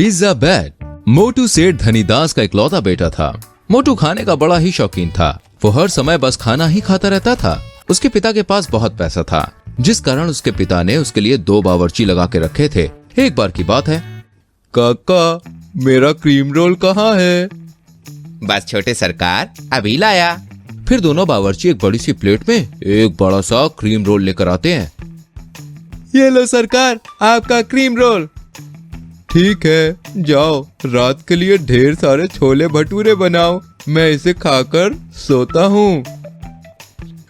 Pizza bat. मोटू सेठ धनीदास का इकलौता बेटा था। मोटू खाने का बड़ा ही शौकीन था। वो हर समय बस खाना ही खाता रहता था। उसके पिता के पास बहुत पैसा था, जिस कारण उसके पिता ने उसके लिए 2 बावर्ची लगा के रखे थे। एक बार की बात है, काका मेरा क्रीम रोल कहाँ है? बस छोटे सरकार, अभी लाया। फिर दोनों बावर्ची एक बड़ी सी प्लेट में एक बड़ा सा क्रीम रोल लेकर आते हैं। ये लो सरकार, आपका क्रीम रोल। ठीक है, जाओ रात के लिए ढेर सारे छोले भटूरे बनाओ, मैं इसे खाकर सोता हूँ।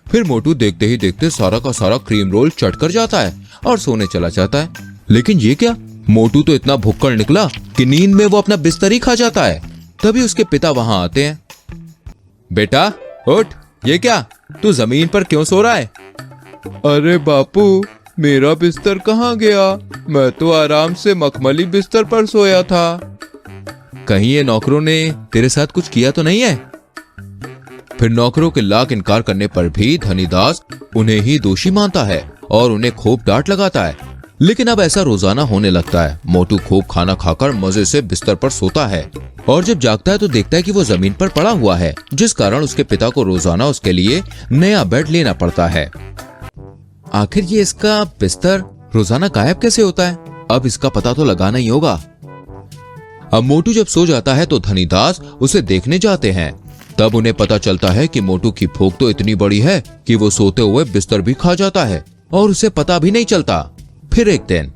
फिर मोटू देखते ही देखते सारा का सारा क्रीम रोल चट कर जाता है और सोने चला जाता है। लेकिन ये क्या, मोटू तो इतना भुक्कड़ निकला कि नींद में वो अपना बिस्तर ही खा जाता है। तभी उसके पिता वहां आते हैं। बेटा उठ, ये क्या, तू जमीन पर क्यों सो रहा है? अरे बापू, मेरा बिस्तर कहाँ गया? मैं तो आराम से मखमली बिस्तर पर सोया था। कहीं ये नौकरों ने तेरे साथ कुछ किया तो नहीं है? फिर नौकरों के लाख इनकार करने पर भी धनीदास उन्हें ही दोषी मानता है और उन्हें खूब डांट लगाता है। लेकिन अब ऐसा रोजाना होने लगता है। मोटू खूब खाना खाकर मजे से बिस्तर पर सोता है और जब जागता है तो देखता है कि वो जमीन पर पड़ा हुआ है, जिस कारण उसके पिता को रोजाना उसके लिए नया बेड लेना पड़ता है। आखिर ये इसका बिस्तर रोजाना गायब कैसे होता है? अब इसका पता तो लगाना ही होगा। अब मोटू जब सो जाता है तो धनीदास उसे देखने जाते हैं। तब उन्हें पता चलता है कि मोटू की भूख तो इतनी बड़ी है कि वो सोते हुए बिस्तर भी खा जाता है और उसे पता भी नहीं चलता। फिर एक दिन,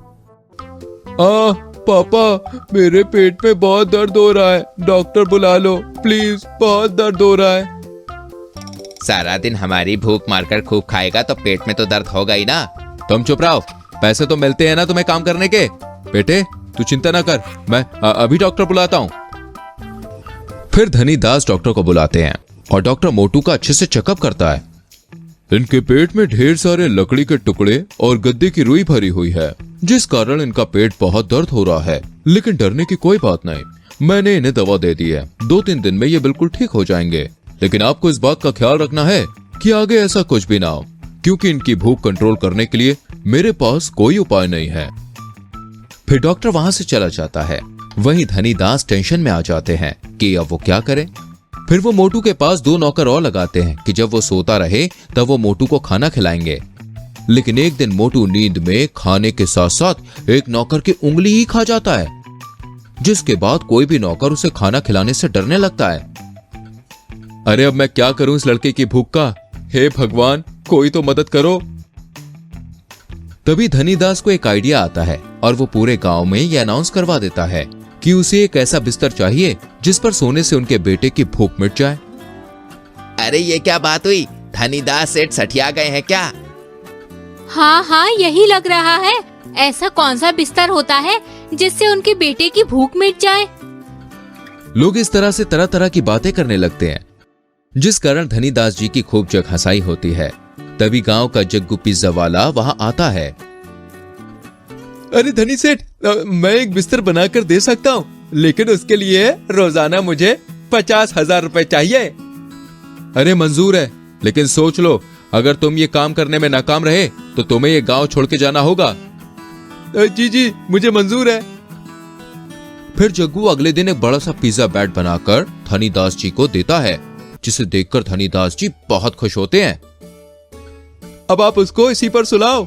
पापा मेरे पेट में बहुत दर्द हो रहा है, डॉक्टर बुला लो प्लीज, बहुत दर्द हो रहा है। सारा दिन हमारी भूख मारकर खूब खाएगा तो पेट में तो दर्द होगा ही ना। तुम चुप रहो, पैसे तो मिलते हैं ना तुम्हें काम करने के। बेटे तू चिंता ना कर, मैं अभी डॉक्टर बुलाता हूँ। फिर धनीदास डॉक्टर को बुलाते हैं और डॉक्टर मोटू का अच्छे से चेकअप करता है। इनके पेट में ढेर सारे लकड़ी के टुकड़े और गद्दे की रुई भरी हुई है, जिस कारण इनका पेट बहुत दर्द हो रहा है। लेकिन डरने की कोई बात नहीं, मैंने इन्हें दवा दे दी है, 2-3 दिन में ये बिल्कुल ठीक हो जाएंगे। लेकिन आपको इस बात का ख्याल रखना है कि आगे ऐसा कुछ भी ना हो, क्योंकि इनकी भूख कंट्रोल करने के लिए मेरे पास कोई उपाय नहीं है। फिर डॉक्टर वहां से चला जाता है। वहीं धनीदास टेंशन में आ जाते हैं कि अब वो क्या करे। फिर वो मोटू के पास 2 नौकर और लगाते हैं कि जब वो सोता रहे तब वो मोटू को खाना खिलाएंगे। लेकिन एक दिन मोटू नींद में खाने के साथ साथ एक नौकर की उंगली ही खा जाता है, जिसके बाद कोई भी नौकर उसे खाना खिलाने से डरने लगता है। अरे अब मैं क्या करूं इस लड़के की भूख का, हे भगवान कोई तो मदद करो। तभी धनीदास को एक आइडिया आता है और वो पूरे गांव में ये अनाउंस करवा देता है कि उसे एक ऐसा बिस्तर चाहिए जिस पर सोने से उनके बेटे की भूख मिट जाए। अरे ये क्या बात हुई, धनीदास सेठ सठिया गए हैं क्या? हाँ यही लग रहा है। ऐसा कौन सा बिस्तर होता है जिससे उनके बेटे की भूख मिट जाए? लोग इस तरह से तरह तरह की बातें करने लगते हैं, जिस कारण धनीदास जी की खूब जग हंसाई होती है। तभी गांव का जग्गू पिज्जा वाला वहां आता है। अरे धनी सेठ, मैं एक बिस्तर बनाकर दे सकता हूँ, लेकिन उसके लिए रोजाना मुझे 50,000 रुपए चाहिए। अरे मंजूर है, लेकिन सोच लो, अगर तुम ये काम करने में नाकाम रहे तो तुम्हें ये गांव छोड़ के जाना होगा। जी मुझे मंजूर है। फिर जग्गू अगले दिन एक बड़ा सा पिज्जा बैट बनाकर धनीदास जी को देता है, जिसे देखकर धनीदास जी बहुत खुश होते हैं। अब आप उसको इसी पर सुलाओ।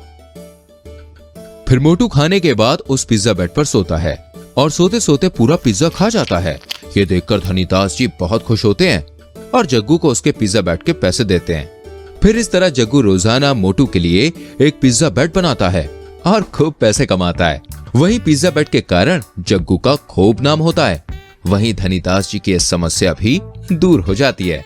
फिर मोटू खाने के बाद उस पिज्जा बेड पर सोता है और सोते सोते पूरा पिज्जा खा जाता है। ये देखकर धनीदास जी बहुत खुश होते हैं और जग्गू को उसके पिज्जा बेड के पैसे देते हैं। फिर इस तरह जग्गू रोजाना मोटू के लिए एक पिज्जा बेड बनाता है और खूब पैसे कमाता है। वहीं पिज्जा बेड के कारण जग्गू का खूब नाम होता है। वहीं धनीदास जी की समस्या भी दूर हो जाती है।